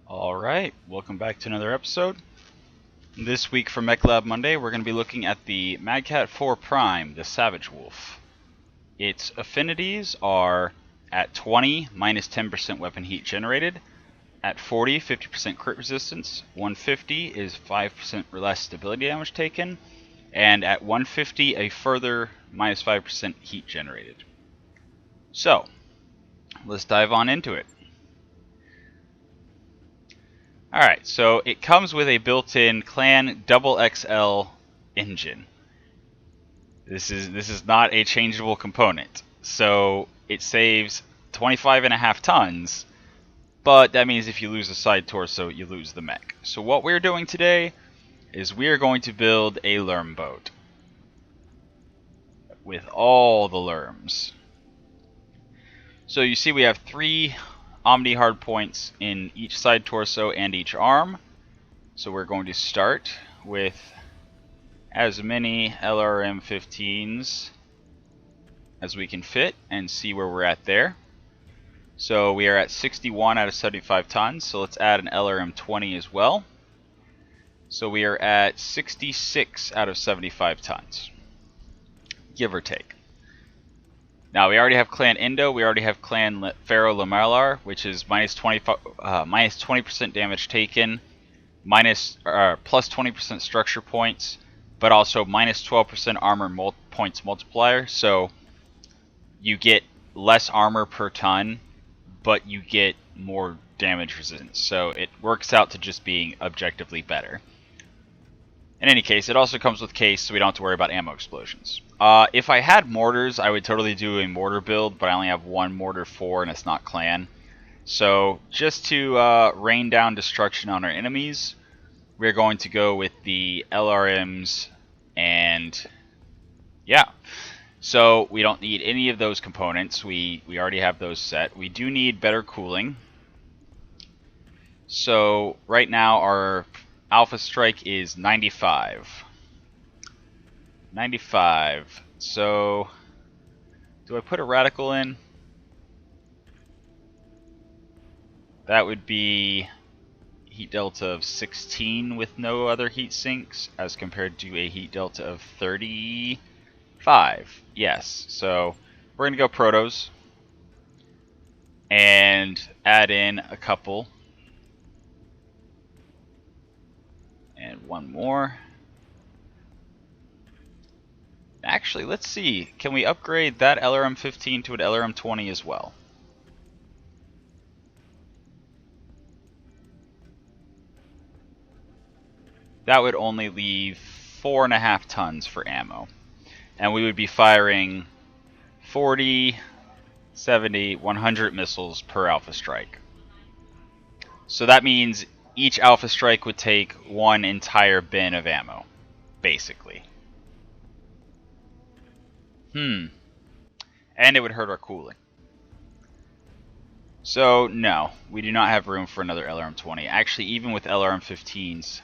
Alright, welcome back to another episode. This week for Mech Lab Monday, we're going to be looking at the Magcat 4 Prime, the Savage Wolf. Its affinities are at 20, minus 10% weapon heat generated. At 40, 50% crit resistance. 150 is 5% less stability damage taken. And at 150, a further minus 5% heat generated. So, let's dive on into it. Alright, so it comes with a built-in Clan XXL engine. This is not a changeable component. So it saves 25.5 tons, but that means if you lose the side torso, you lose the mech. So what we're doing today is we are going to build a Lerm boat with all the Lerms. So you see we have 3 Omni hardpoints in each side torso and each arm. So we're going to start with as many LRM-15s as we can fit and see where we're at there. So we are at 61 out of 75 tons, so let's add an LRM-20 as well. So we are at 66 out of 75 tons, give or take. Now we already have Clan Indo, we already have Clan Pharaoh Lamalar, which is minus 20% damage taken, plus 20% structure points, but also minus 12% armor points multiplier. So you get less armor per ton, but you get more damage resistance. So it works out to just being objectively better. In any case, it also comes with case, so we don't have to worry about ammo explosions. If I had mortars, I would totally do a mortar build, but I only have one mortar 4 and it's not clan. So just to rain down destruction on our enemies, we're going to go with the LRMs, and yeah. So we don't need any of those components. We already have those set. We do need better cooling. So right now our Alpha Strike is 95. 95. So do I put a radical in? That would be heat delta of 16 with no other heat sinks, as compared to a heat delta of 35. Yes, so we're going to go protos and add in a couple. And one more. Actually, let's see. Can we upgrade that LRM-15 to an LRM-20 as well? That would only leave 4.5 tons for ammo. And we would be firing 40, 70, 100 missiles per Alpha Strike. So that means each Alpha Strike would take one entire bin of ammo, basically. And it would hurt our cooling. So, no, we do not have room for another LRM-20. Actually, even with LRM-15s.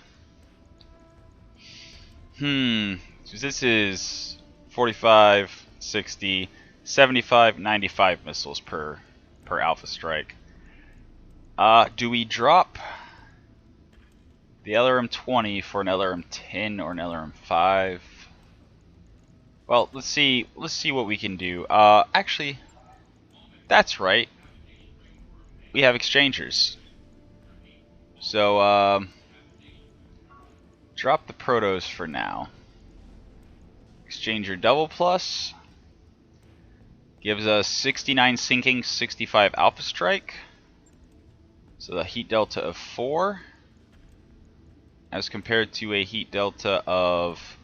So this is 45, 60, 75, 95 missiles per Alpha Strike. Do we drop the LRM-20 for an LRM-10 or an LRM-5? Well, let's see what we can do. Actually, that's right. We have exchangers. So, drop the protos for now. Exchanger double plus gives us 69 sinking, 65 Alpha Strike. So the heat delta of 4, as compared to a heat delta of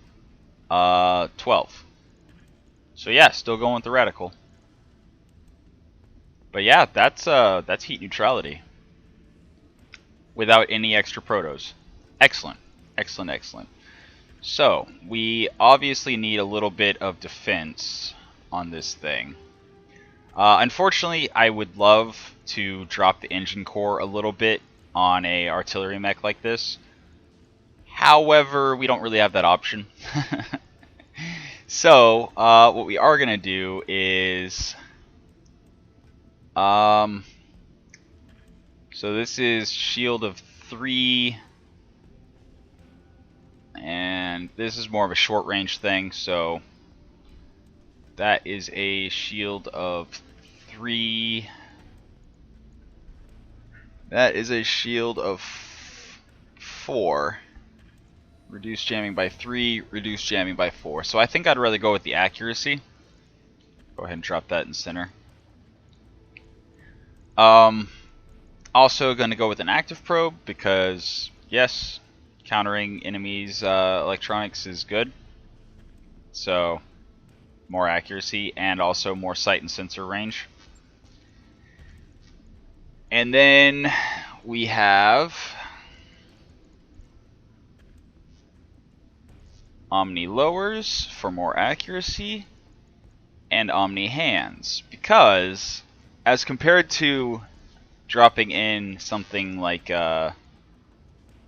12. So yeah, still going with the radical. But yeah, that's heat neutrality without any extra protos. Excellent, excellent, excellent. So we obviously need a little bit of defense on this thing. Unfortunately, I would love to drop the engine core a little bit on a artillery mech like this. However, we don't really have that option. So, what we are going to do is So this is shield of 3, and this is more of a short range thing, so that is a shield of 3. That is a shield of 4. Reduce jamming by 3, reduce jamming by 4. So I think I'd rather go with the accuracy. Go ahead and drop that in center. Also going to go with an active probe because, yes, countering enemies' electronics is good. So, more accuracy and also more sight and sensor range. And then we have Omni lowers for more accuracy and Omni hands, because as compared to dropping in something like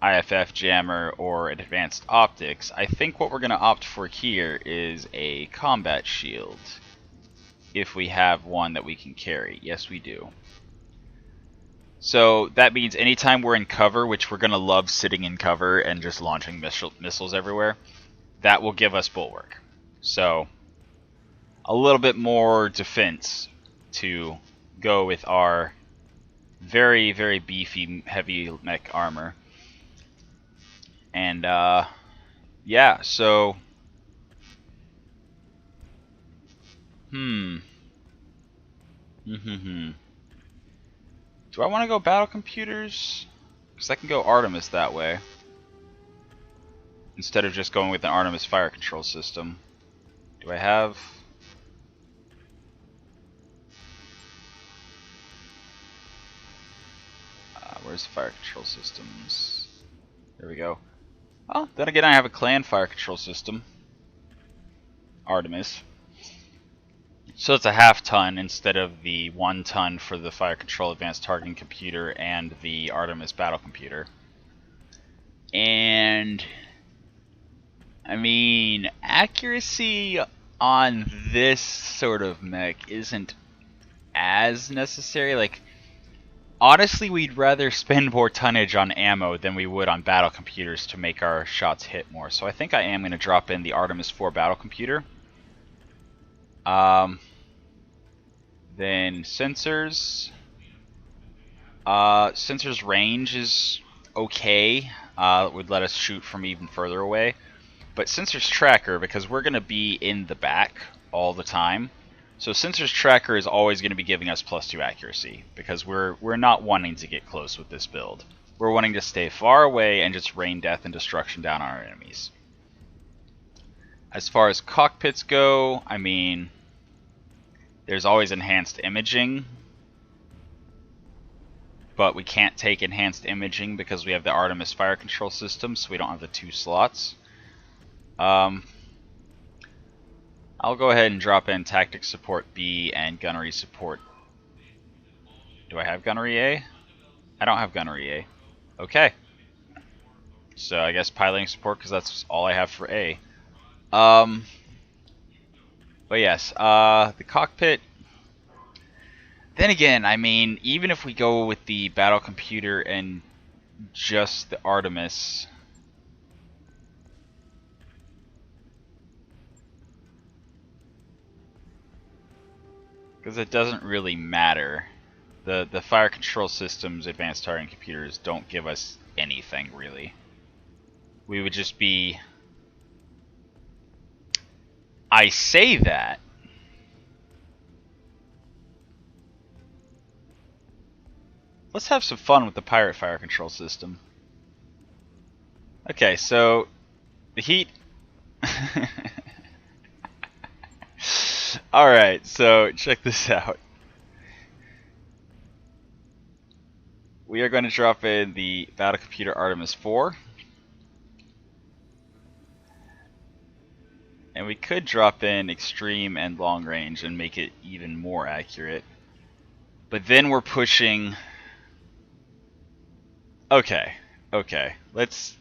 IFF jammer or advanced optics, I think what we're going to opt for here is a combat shield, if we have one that we can carry. Yes, we do. So that means anytime we're in cover, which we're going to love sitting in cover and just launching missiles everywhere, that will give us bulwark. So a little bit more defense to go with our very, very beefy heavy mech armor. And yeah, so do I want to go battle computers? Because I can go Artemis that way, instead of just going with an Artemis fire control system. Do I have... where's the fire control systems? There we go. Oh, then again, I have a clan fire control system. Artemis. So it's a half ton instead of the 1 ton for the fire control advanced targeting computer and the Artemis battle computer. And I mean, accuracy on this sort of mech isn't as necessary. Like, honestly, we'd rather spend more tonnage on ammo than we would on battle computers to make our shots hit more. So I think I am going to drop in the Artemis 4 battle computer. Then sensors. Sensors range is okay. Would let us shoot from even further away. But sensors tracker, because we're going to be in the back all the time. So sensors tracker is always going to be giving us +2 accuracy, because we're not wanting to get close with this build. We're wanting to stay far away and just rain death and destruction down on our enemies. As far as cockpits go, I mean, there's always enhanced imaging, but we can't take enhanced imaging because we have the Artemis fire control system, so we don't have the 2 slots. I'll go ahead and drop in tactics support B and gunnery support. Do I have gunnery A? I don't have gunnery A. Okay. So I guess piloting support, because that's all I have for A. But yes, the cockpit. Then again, I mean, even if we go with the battle computer and just the Artemis, because it doesn't really matter. The fire control systems, advanced targeting computers don't give us anything really. We would just be... I say that. Let's have some fun with the pirate fire control system. Okay, so the heat. Alright, so check this out. We are going to drop in the battle computer Artemis 4. And we could drop in extreme and long range and make it even more accurate. But then we're pushing... Okay. Let's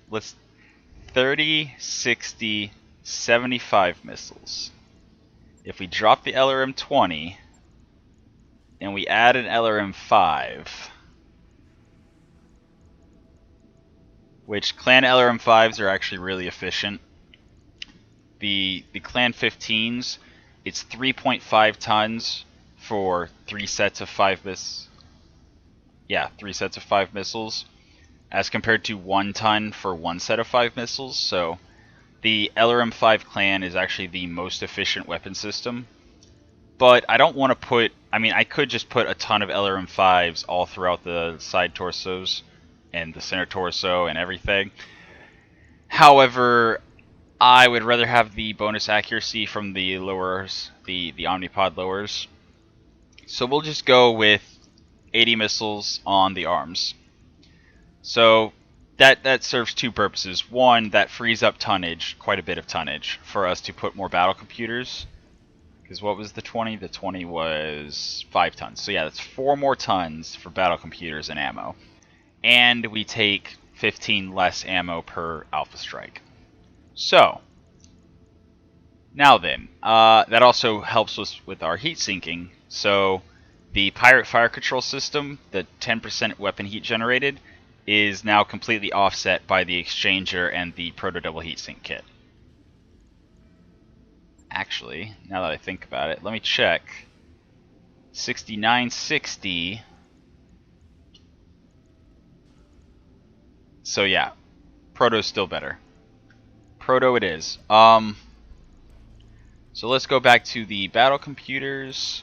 30, 60, 75 missiles. If we drop the LRM 20 and we add an LRM 5, which clan LRM5s are actually really efficient. The clan 15s, it's 3.5 tons for 3 sets of 5 missiles. Yeah, 3 sets of 5 missiles, as compared to 1 ton for 1 set of 5 missiles. So the LRM5 clan is actually the most efficient weapon system. But I don't want to put, I mean, I could just put a ton of LRM5s all throughout the side torsos and the center torso and everything. However, I would rather have the bonus accuracy from the lowers, the Omnipod lowers. So we'll just go with 80 missiles on the arms. So that serves two purposes. One, that frees up tonnage, quite a bit of tonnage, for us to put more battle computers. Because what was the 20? The 20 was 5 tons. So yeah, that's 4 more tons for battle computers and ammo. And we take 15 less ammo per Alpha Strike. So, now then, that also helps us with our heat sinking. So, the Pirate Fire Control System, the 10% weapon heat generated, is now completely offset by the Exchanger and the Proto Double Heatsink Kit. Actually, now that I think about it, let me check. 6960. So yeah, Proto's still better. Proto it is. So let's go back to the battle computers.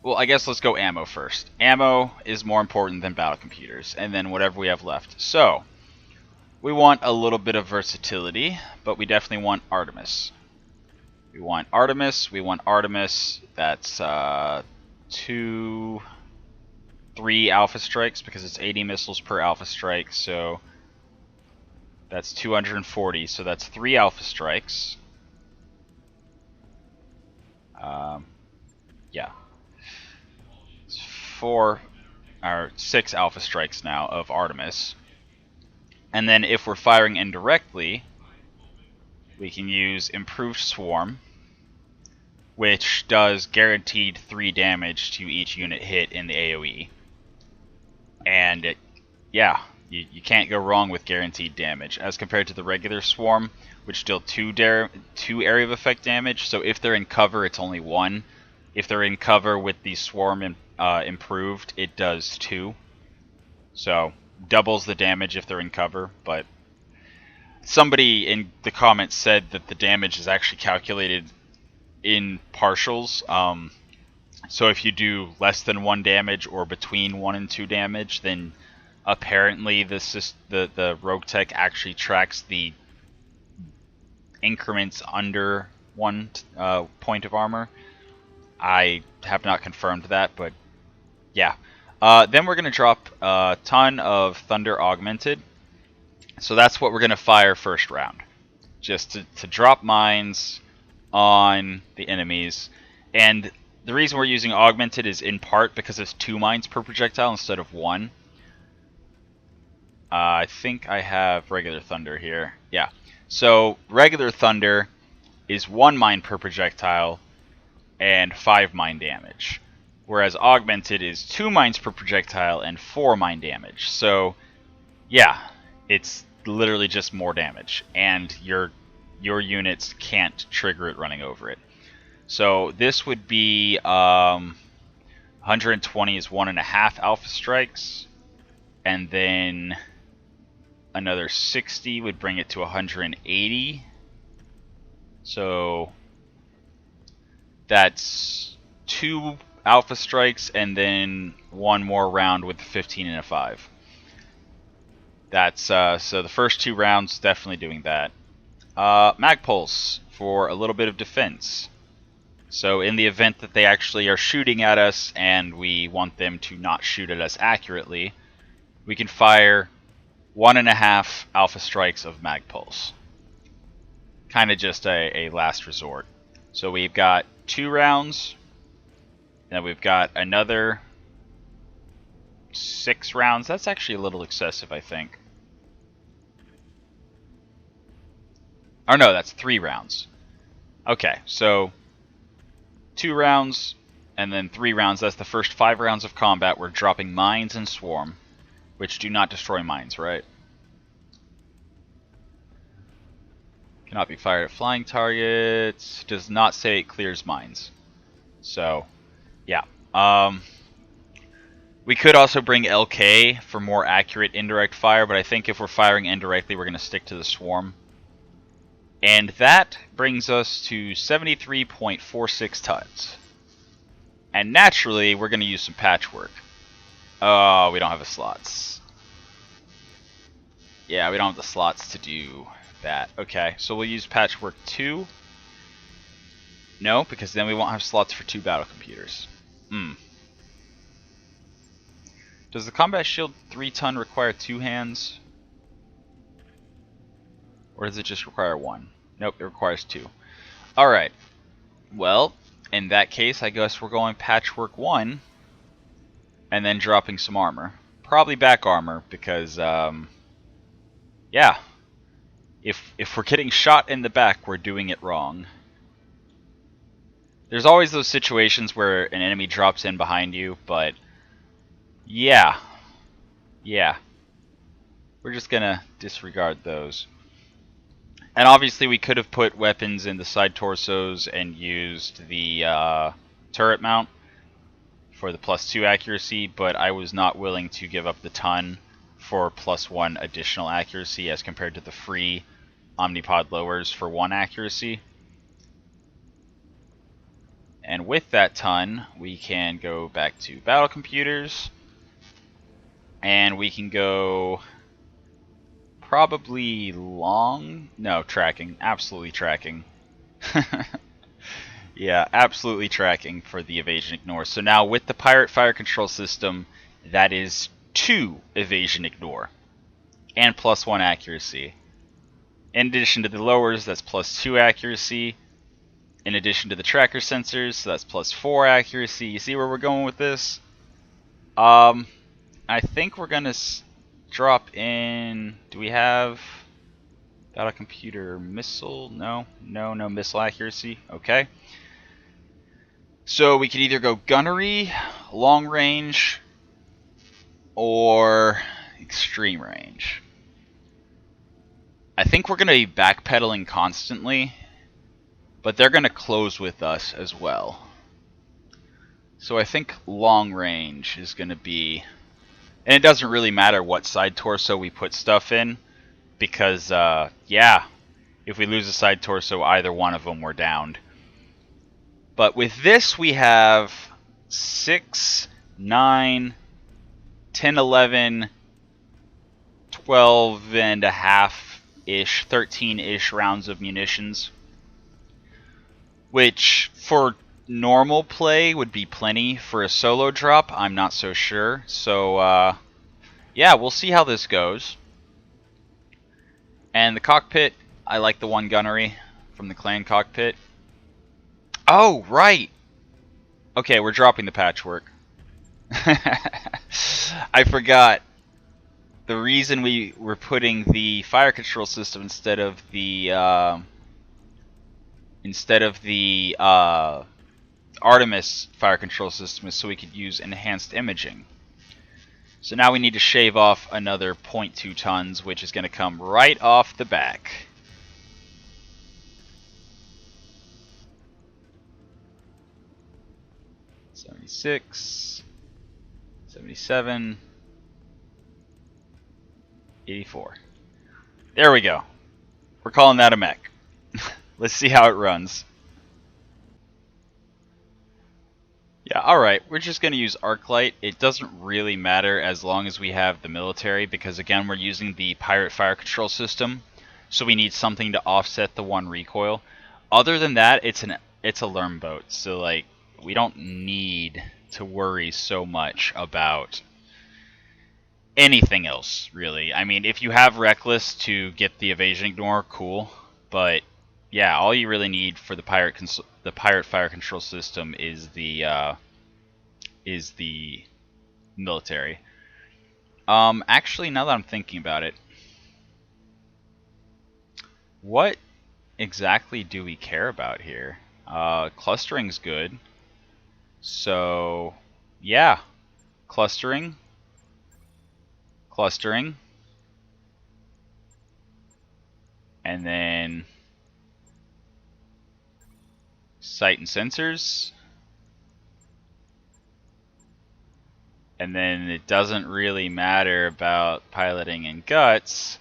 Well, I guess let's go ammo first. Ammo is more important than battle computers, and then whatever we have left. So, we want a little bit of versatility, but we definitely want Artemis. We want Artemis. That's 3 Alpha Strikes, because it's 80 missiles per Alpha Strike, so that's 240. So that's 3 Alpha Strikes. Yeah. 6 Alpha Strikes now of Artemis. And then if we're firing indirectly, we can use Improved Swarm, which does guaranteed 3 damage to each unit hit in the AoE. And yeah, you can't go wrong with guaranteed damage, as compared to the regular Swarm, which deal 2 area of effect damage. So if they're in cover, it's only 1. If they're in cover with the Swarm improved, it does 2. So doubles the damage if they're in cover. But somebody in the comments said that the damage is actually calculated in partials. So if you do less than 1 damage or between 1 and 2 damage, then apparently the Roguetech actually tracks the increments under 1 point of armor. I have not confirmed that, but yeah. Then we're going to drop a ton of Thunder Augmented. So that's what we're going to fire first round. Just to drop mines on the enemies. And the reason we're using Augmented is in part because it's 2 mines per projectile instead of 1. I think I have regular Thunder here. Yeah. So regular Thunder is 1 mine per projectile and 5 mine damage. Whereas Augmented is 2 mines per projectile and 4 mine damage. So yeah, it's literally just more damage. And your units can't trigger it running over it. So this would be 120 is 1.5 Alpha Strikes. And then another 60 would bring it to 180. So that's 2 Alpha Strikes and then 1 more round with 15 and a 5. That's so the first 2 rounds definitely doing that. Mag Pulse for a little bit of defense. So in the event that they actually are shooting at us and we want them to not shoot at us accurately, we can fire 1.5 Alpha Strikes of Mag Pulse. Kind of just a last resort. So we've got 2 rounds. Then we've got another 6 rounds. That's actually a little excessive, I think. Or no, that's 3 rounds. Okay, so 2 rounds and then 3 rounds. That's the first 5 rounds of combat. We're dropping mines and Swarm. which do not destroy mines, right? Cannot be fired at flying targets. Does not say it clears mines. So, yeah. We could also bring LK for more accurate indirect fire, but I think if we're firing indirectly, we're going to stick to the swarm. And that brings us to 73.46 tons. And naturally, we're going to use some patchwork. Oh, we don't have the slots. Yeah, we don't have the slots to do that. Okay, so we'll use patchwork 2. No, because then we won't have slots for 2 battle computers. Does the combat shield 3-ton require 2 hands? Or does it just require 1? Nope, it requires 2. Alright. Well, in that case, I guess we're going patchwork 1. And then dropping some armor. Probably back armor, because, yeah. If we're getting shot in the back, we're doing it wrong. There's always those situations where an enemy drops in behind you, but yeah. Yeah. We're just gonna disregard those. And obviously we could have put weapons in the side torsos and used the turret mount for the +2 accuracy, but I was not willing to give up the ton for +1 additional accuracy as compared to the free Omnipod lowers for 1 accuracy. And with that ton, we can go back to battle computers, and we can go probably long. No, tracking. Absolutely tracking. Yeah, absolutely tracking for the evasion ignore. So now with the pirate fire control system, that is 2 evasion ignore and +1 accuracy. In addition to the lowers, that's +2 accuracy. In addition to the tracker sensors, so that's +4 accuracy. You see where we're going with this? I think we're gonna drop in. Do we have battle computer missile? No, no missile accuracy. Okay. So we could either go gunnery, long range, or extreme range. I think we're going to be backpedaling constantly, but they're going to close with us as well. So I think long range is going to be... And it doesn't really matter what side torso we put stuff in, because, yeah, if we lose a side torso, either one of them we're downed. But with this, we have 6, 9, 10, 11, 12 and a half-ish, 13-ish rounds of munitions. Which, for normal play, would be plenty. For a solo drop, I'm not so sure. So, yeah, we'll see how this goes. And the cockpit, I like the 1 gunnery from the clan cockpit. Oh, right! Okay, we're dropping the patchwork. I forgot. The reason we were putting the fire control system instead of the Artemis fire control system is so we could use enhanced imaging. So now we need to shave off another 0.2 tons, which is going to come right off the back. $76, $77, $84. There we go. We're calling that a mech. Let's see how it runs. Yeah, alright, we're just going to use Arclight. It doesn't really matter as long as we have the military, because again, we're using the pirate fire control system, so we need something to offset the 1 recoil. Other than that, it's a learn boat, so like, we don't need to worry so much about anything else, really. I mean, if you have Reckless to get the evasion ignore, cool, but yeah, all you really need for the pirate fire control system is the military. Actually, now that I'm thinking about it, what exactly do we care about here? Clustering's good. So, yeah, clustering clustering, and then sight and sensors, and then it doesn't really matter about piloting and guts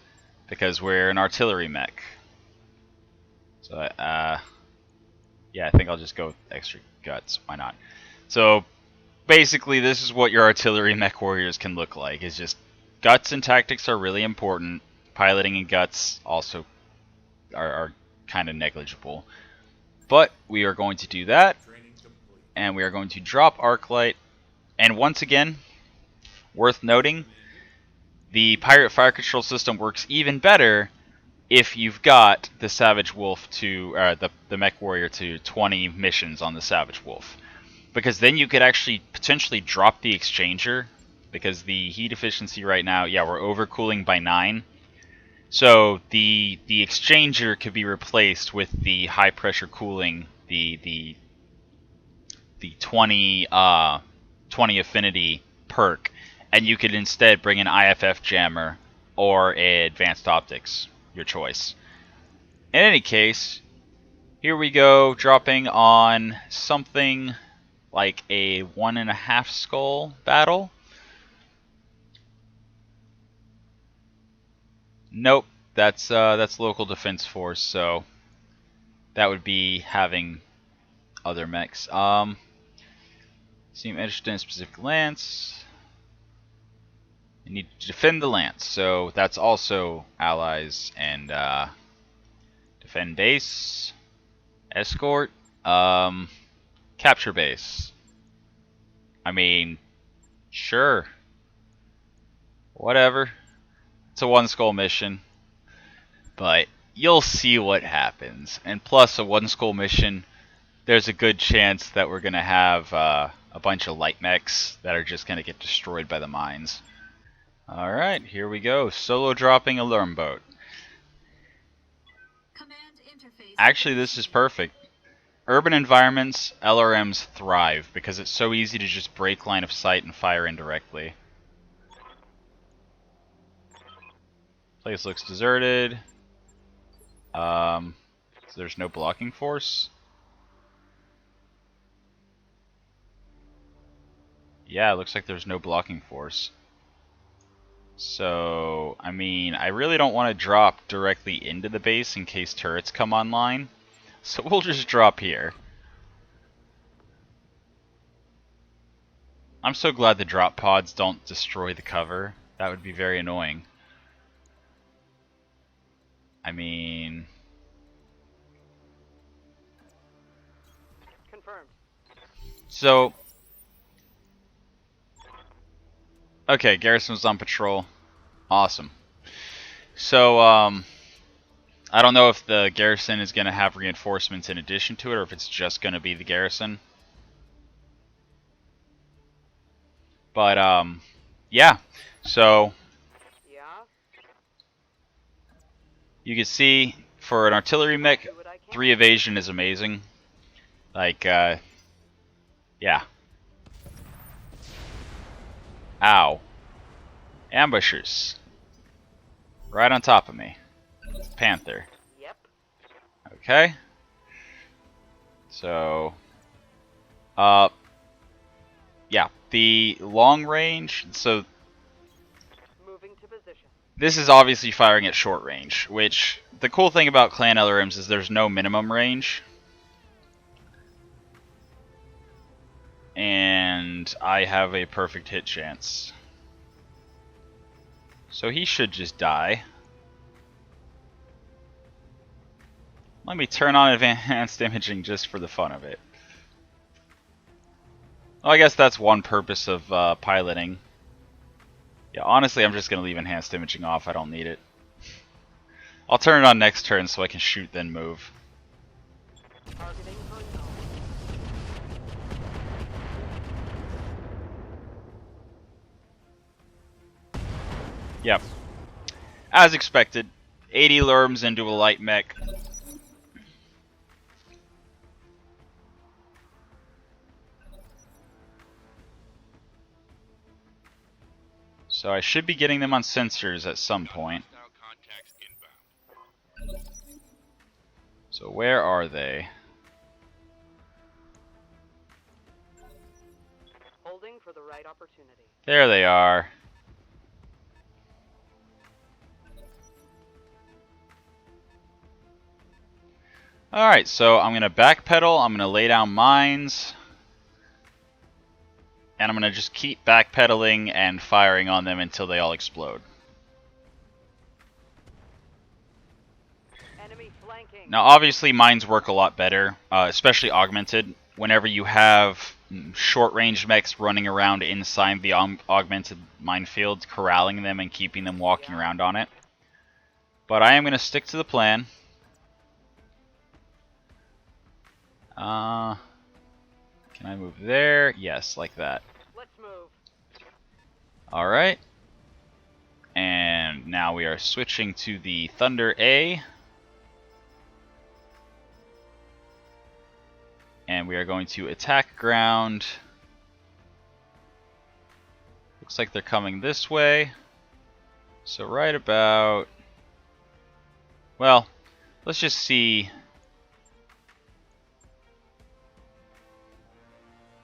because we're an artillery mech. So yeah, I think I'll just go with extra guts. Why not? So basically, this is what your artillery mech warriors can look like. It's just guts and tactics are really important. Piloting and guts also are kind of negligible. But we are going to do that, and we are going to drop Arclight. And once again, worth noting, the Pirate Fire Control system works even better if you've got the Savage Wolf to the Mech Warrior to 20 missions on the Savage Wolf, because then you could actually potentially drop the exchanger, because the heat efficiency right now, yeah, we're overcooling by 9. So the exchanger could be replaced with the high pressure cooling, the 20 20 affinity perk, and you could instead bring an IFF jammer or advanced optics, your choice. In any case, here we go, dropping on something like a 1.5 skull battle. Nope, that's local defense force, so that would be having other mechs. Seem interested in a specific lance. You need to defend the lance, so that's also allies and defend base, escort, capture base. I mean, sure, whatever. It's a 1 skull mission, but you'll see what happens. And plus, a 1 skull mission, there's a good chance that we're gonna have a bunch of light mechs that are just gonna get destroyed by the mines. Alright, here we go. Solo dropping a alarm boat. Actually, this is perfect. Urban environments, LRMs thrive because it's so easy to just break line of sight and fire indirectly. Place looks deserted. So there's no blocking force. Yeah, it looks like there's no blocking force. So, I mean, I really don't want to drop directly into the base in case turrets come online. So we'll just drop here. I'm so glad the drop pods don't destroy the cover. That would be very annoying. I mean... Confirmed. So... Okay, Garrison was on patrol. Awesome. So, I don't know if the Garrison is going to have reinforcements in addition to it, or if it's just going to be the Garrison. But, yeah. So, Yeah. you can see, for an artillery mech, 3 evasion is amazing. Like, yeah. Ow. Ambushers. Right on top of me. It's a Panther. Yep. Okay. So, yeah, the long range, so Moving to position. this is obviously firing at short range, which the cool thing about clan LRMs is there's no minimum range. And I have a perfect hit chance. So he should just die. Let me turn on advanced imaging just for the fun of it. Well, I guess that's one purpose of piloting. Yeah, honestly, I'm just going to leave enhanced imaging off. I don't need it. I'll turn it on next turn so I can shoot then move. Targeting unknown. Yep. As expected, 80 lurms into a light mech. So I should be getting them on sensors at some point. So where are they? Holding for the right opportunity. There they are. Alright, so I'm going to backpedal, I'm going to lay down mines, and I'm going to just keep backpedaling and firing on them until they all explode. Enemy flanking. Now obviously mines work a lot better, especially augmented, whenever you have short-range mechs running around inside the augmented minefield, corralling them and keeping them walking around on it. But I am going to stick to the plan. Can I move there? Yes, like that. Let's move. Alright. And now we are switching to the Thunder A. And we are going to attack ground. Looks like they're coming this way. So right about... Well, let's just see...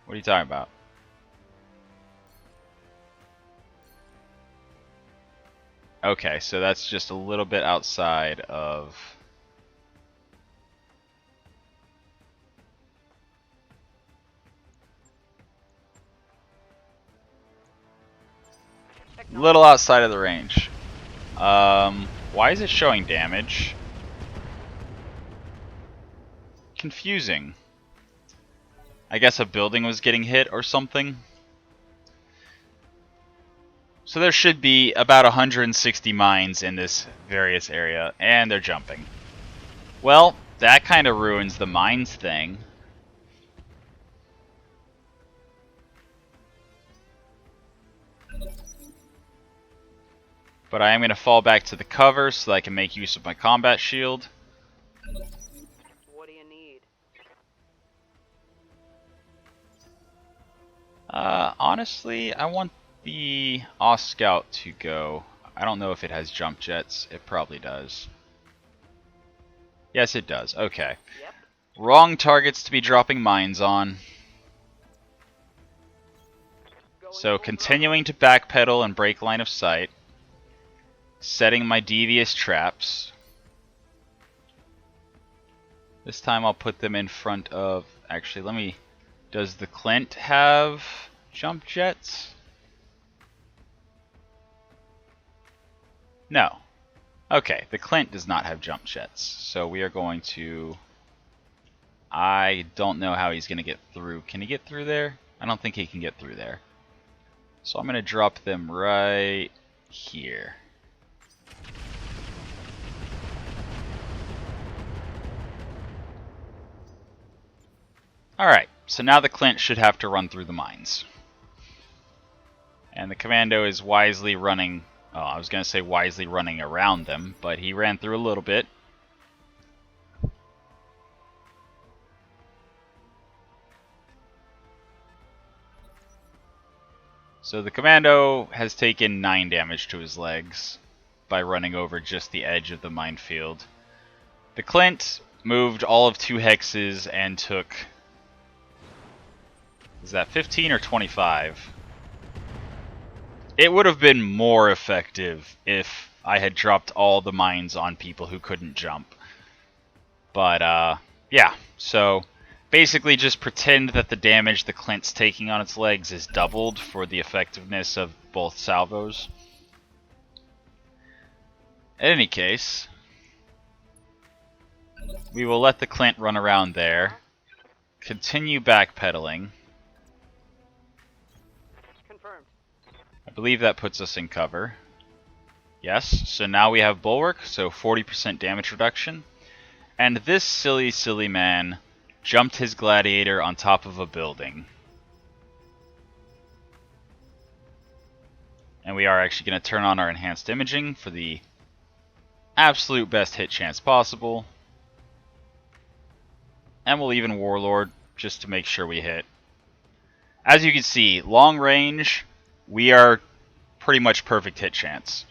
What are you talking about? Okay, so that's just a little bit outside of... Little outside of the range. Why is it showing damage? Confusing. I guess a building was getting hit or something. So there should be about 160 mines in this various area, and they're jumping. Well, that kind of ruins the mines thing. But I am going to fall back to the cover so that I can make use of my combat shield. What do you need? Honestly, I want the Scout to go. I don't know if it has jump jets. It probably does. Yes, it does. Okay. Yep. Wrong targets to be dropping mines on. So continuing to backpedal and break line of sight. Setting my devious traps. This time I'll put them in front of... Actually, let me... Does the Clint have jump jets? No. Okay, the Clint does not have jump jets. So we are going to... I don't know how he's going to get through. Can he get through there? I don't think he can get through there. So I'm going to drop them right here. Alright, so now the Clint should have to run through the mines. And the Commando is wisely running... Oh, I was going to say wisely running around them, but he ran through a little bit. So the Commando has taken 9 damage to his legs by running over just the edge of the minefield. The Clint moved all of 2 hexes and took... Is that 15 or 25? It would have been more effective if I had dropped all the mines on people who couldn't jump. But, yeah. So, basically just pretend that the damage the Clint's taking on its legs is doubled for the effectiveness of both salvos. In any case, we will let the Clint run around there. Continue backpedaling. I believe that puts us in cover. Yes, so now we have Bulwark, so 40% damage reduction. And this silly man jumped his Gladiator on top of a building. And we are actually going to turn on our enhanced imaging for the absolute best hit chance possible. And we'll even Warlord just to make sure we hit. As you can see, long range... We are pretty much perfect hit chance.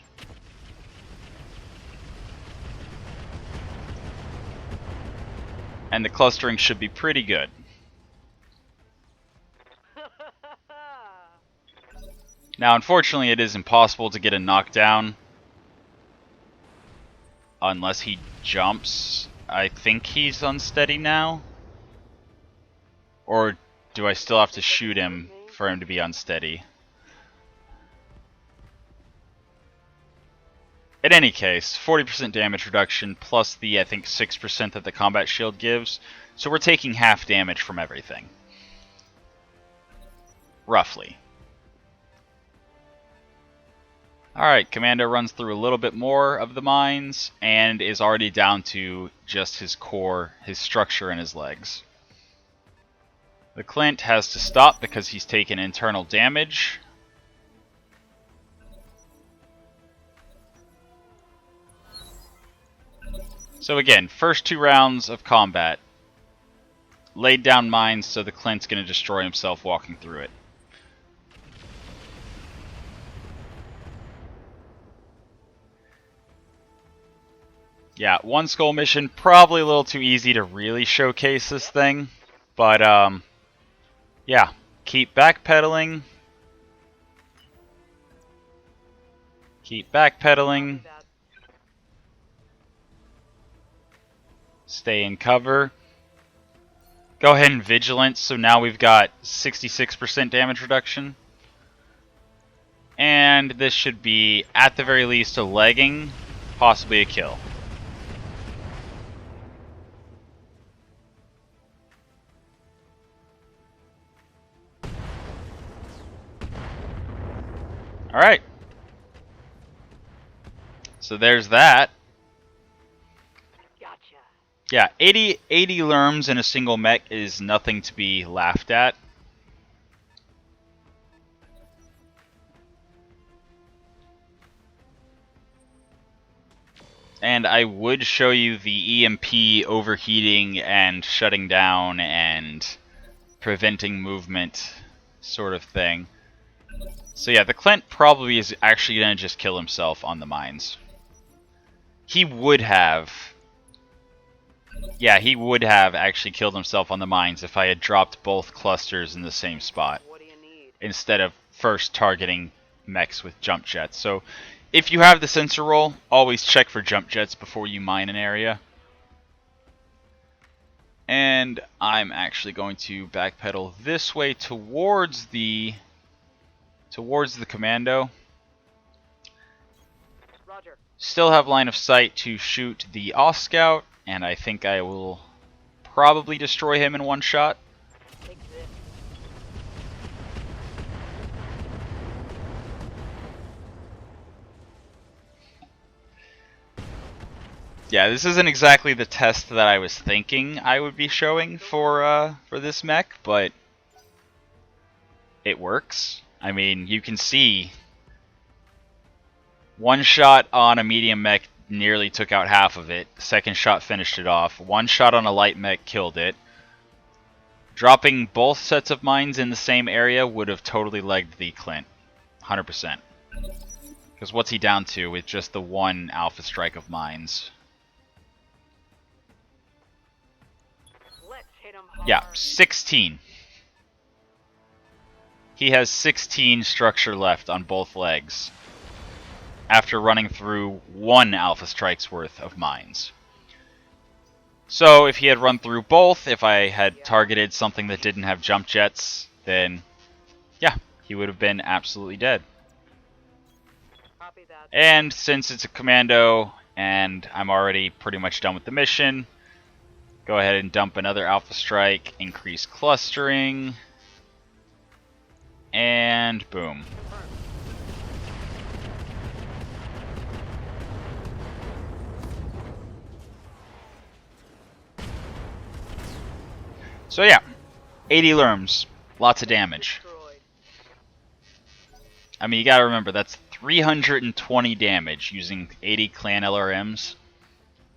And the clustering should be pretty good. Now, unfortunately, it is impossible to get a knockdown unless he jumps. I think he's unsteady now. Or do I still have to shoot him for him to be unsteady? In any case, 40% damage reduction plus the, I think, 6% that the combat shield gives. So we're taking half damage from everything. Roughly. Alright, Commando runs through a little bit more of the mines and is already down to just his core, his structure, and his legs. The Clint has to stop because he's taken internal damage. So again, first 2 rounds of combat. Laid down mines, so the Clint's going to destroy himself walking through it. Yeah, 1 skull mission, probably a little too easy to really showcase this thing. But, yeah, keep backpedaling. Keep backpedaling. Stay in cover. Go ahead and Vigilance, so now we've got 66% damage reduction. And this should be, at the very least, a legging, possibly a kill. Alright. So there's that. Gotcha. Yeah, 80 lerms in a single mech is nothing to be laughed at. And I would show you the EMP overheating and shutting down and preventing movement sort of thing. So yeah, the Clint probably is actually going to just kill himself on the mines. He would have... Yeah, he would have actually killed himself on the mines if I had dropped both clusters in the same spot. What do you need? Instead of first targeting mechs with jump jets. So if you have the sensor roll, always check for jump jets before you mine an area. And I'm actually going to backpedal this way towards the commando. Roger. Still have line of sight to shoot the Off Scout, and I think I will probably destroy him in one shot. Take this. Yeah, this isn't exactly the test that I was thinking I would be showing for this mech, but it works. I mean, you can see one shot on a medium mech nearly took out half of it. Second shot finished it off. One shot on a light mech killed it. Dropping both sets of mines in the same area would have totally legged the Clint. 100%. Because what's he down to with just the one alpha strike of mines? Let's hit him hard. Yeah, 16. He has 16 structure left on both legs after running through one alpha strike's worth of mines. So if he had run through both, if I had targeted something that didn't have jump jets, then yeah, he would have been absolutely dead. Copy that. And since it's a commando and I'm already pretty much done with the mission, go ahead and dump another alpha strike, increase clustering, and boom. So yeah, 80 lerms, lots of damage. Destroyed. I mean, you gotta remember, that's 320 damage using 80 clan LRMs.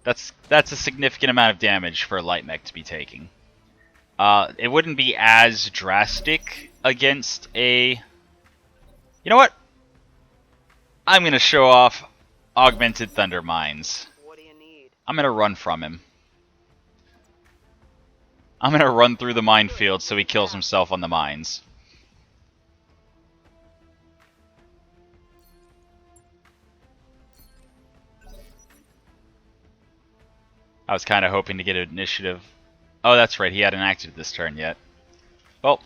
That's a significant amount of damage for a light mech to be taking. It wouldn't be as drastic against a... You know what? I'm going to show off Augmented Thunder Mines. What do you need? I'm going to run from him. I'm going to run through the minefield so he kills himself on the mines. I was kind of hoping to get an initiative. Oh, that's right. He hadn't acted this turn yet. Well.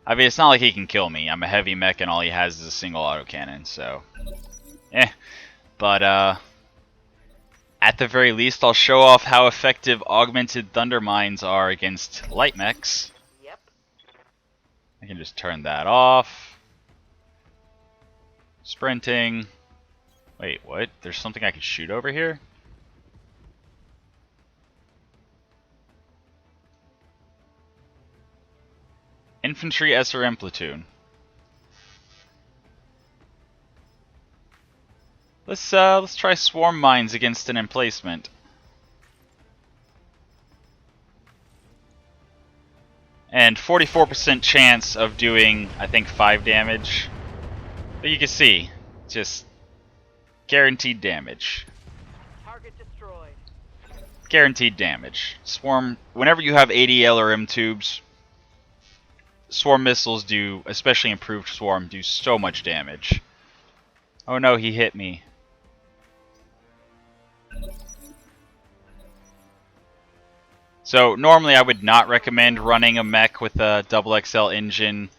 I mean, it's not like he can kill me. I'm a heavy mech and all he has is a single autocannon, so... But, at the very least, I'll show off how effective Augmented Thunder Mines are against light mechs. Yep. I can just turn that off. Sprinting. Wait, what? There's something I can shoot over here? Infantry SRM platoon. Let's try swarm mines against an emplacement. And 44% chance of doing, I think, 5 damage. But you can see, just guaranteed damage. Target destroyed. Guaranteed damage. Swarm, whenever you have 80 LRM tubes, swarm missiles do, especially improved swarm, do so much damage. Oh no, he hit me. So normally I would not recommend running a mech with a double XL engine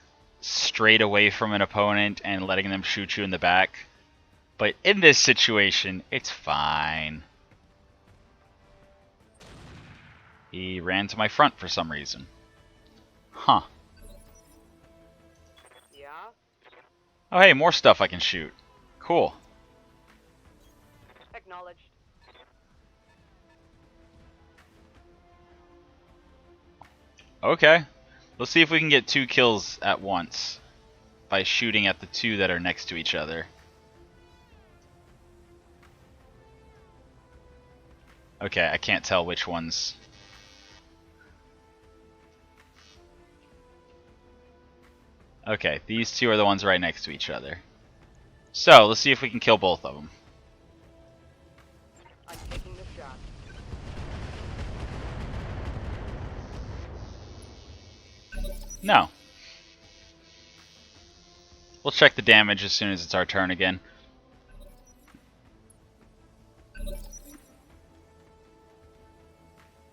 straight away from an opponent and letting them shoot you in the back. But in this situation, it's fine. He ran to my front for some reason. Huh. Yeah? Oh hey, more stuff I can shoot. Cool. Acknowledged. Okay. Let's see if we can get 2 kills at once by shooting at the 2 that are next to each other. Okay, I can't tell which ones. Okay, these 2 are the ones right next to each other. So, let's see if we can kill both of them. I'm taking the shot. No. We'll check the damage as soon as it's our turn again.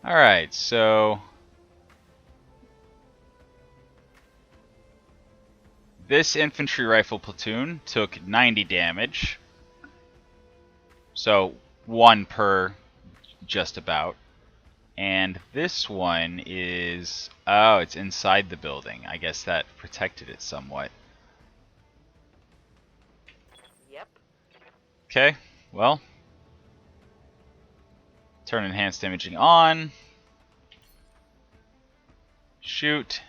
Alright, so... this infantry rifle platoon took 90 damage. So, 1 per just about. And this one is... oh, it's inside the building. I guess that protected it somewhat. Yep. Okay, well. Turn enhanced imaging on. Shoot.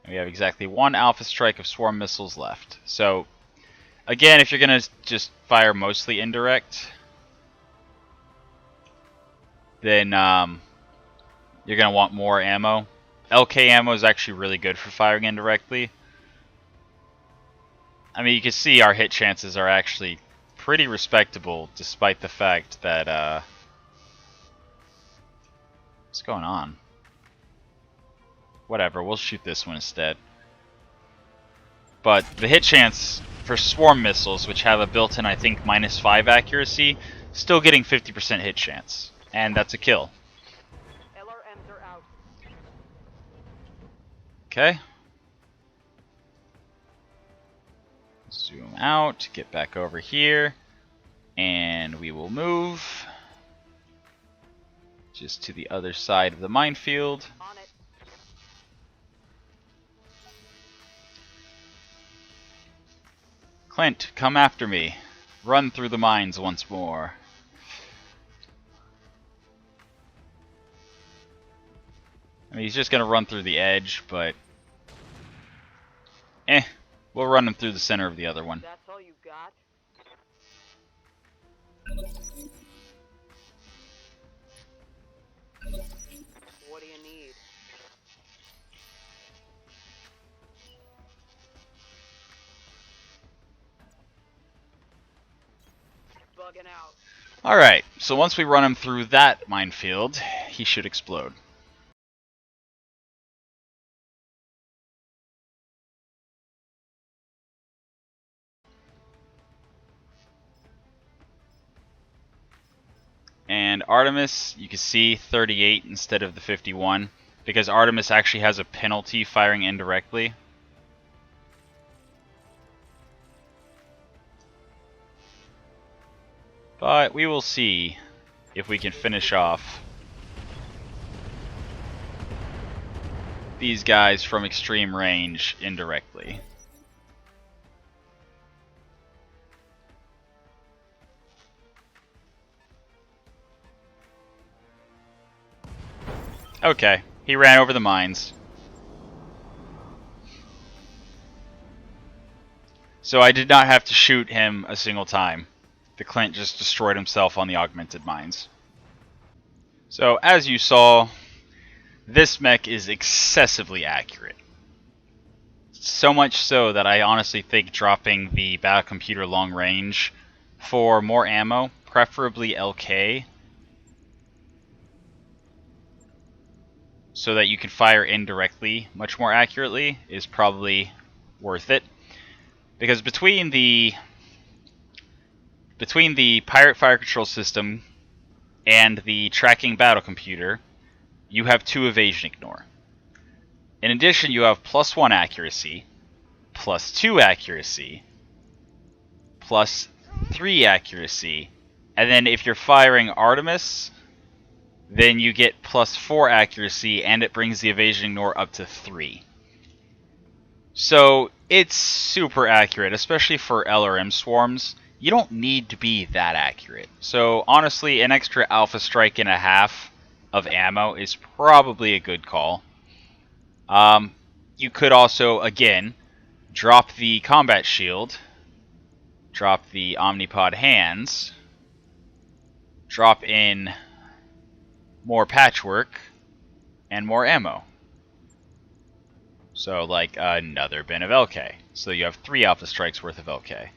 We have exactly 1 alpha strike of swarm missiles left. So, again, if you're going to just fire mostly indirect, then you're going to want more ammo. LK ammo is actually really good for firing indirectly. I mean, you can see our hit chances are actually pretty respectable, despite the fact that, what's going on? Whatever, we'll shoot this one instead. But the hit chance for swarm missiles, which have a built-in, I think, -5 accuracy, still getting 50% hit chance. And that's a kill. LRMs are out. Okay. Zoom out, get back over here, and we will move just to the other side of the minefield. On it. Clint, come after me. Run through the mines once more. I mean, he's just gonna run through the edge, but... we'll run him through the center of the other one. That's all you got? What do you need? bugging out. Alright, so once we run him through that minefield, he should explode. And Artemis, you can see 38 instead of the 51, because Artemis actually has a penalty firing indirectly. But we will see if we can finish off these guys from extreme range indirectly. Okay, he ran over the mines. So I did not have to shoot him a single time. The Clint just destroyed himself on the augmented mines. So as you saw, this mech is excessively accurate. So much so that I honestly think dropping the battle computer long range for more ammo, preferably LK, so that you can fire indirectly much more accurately, is probably worth it. Because between the pirate fire control system and the tracking battle computer, you have 2 evasion ignore. In addition, you have +1 accuracy, +2 accuracy, +3 accuracy, and then if you're firing Artemis, then you get +4 accuracy, and it brings the evasion ignore up to 3. So it's super accurate, especially for LRM swarms. You don't need to be that accurate. So honestly, an extra Alpha Strike and a half of ammo is probably a good call. You could also, again, drop the combat shield, drop the Omnipod hands, drop in more patchwork, and more ammo. So like another bin of LK. So you have 3 Alpha Strikes worth of LK.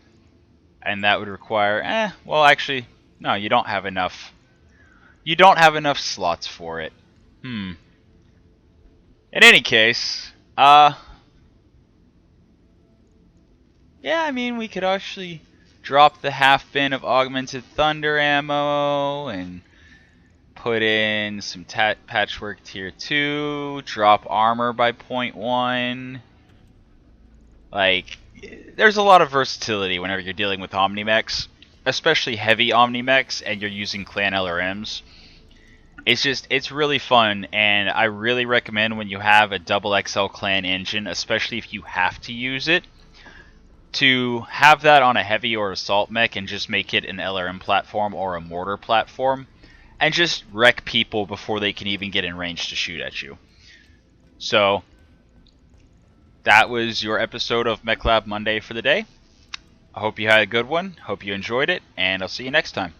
And that would require, well actually, no, you don't have enough. You don't have enough slots for it. In any case, yeah, I mean, we could actually drop the half bin of augmented thunder ammo and put in some patchwork tier 2, drop armor by 0.1. Like, there's a lot of versatility whenever you're dealing with Omnimechs, especially heavy Omnimechs, and you're using clan LRMs. It's really fun, and I really recommend when you have a double XL clan engine, especially if you have to use it, to have that on a heavy or assault mech and just make it an LRM platform or a mortar platform, and just wreck people before they can even get in range to shoot at you. So, that was your episode of Mech Lab Monday for the day. I hope you had a good one, hope you enjoyed it, and I'll see you next time.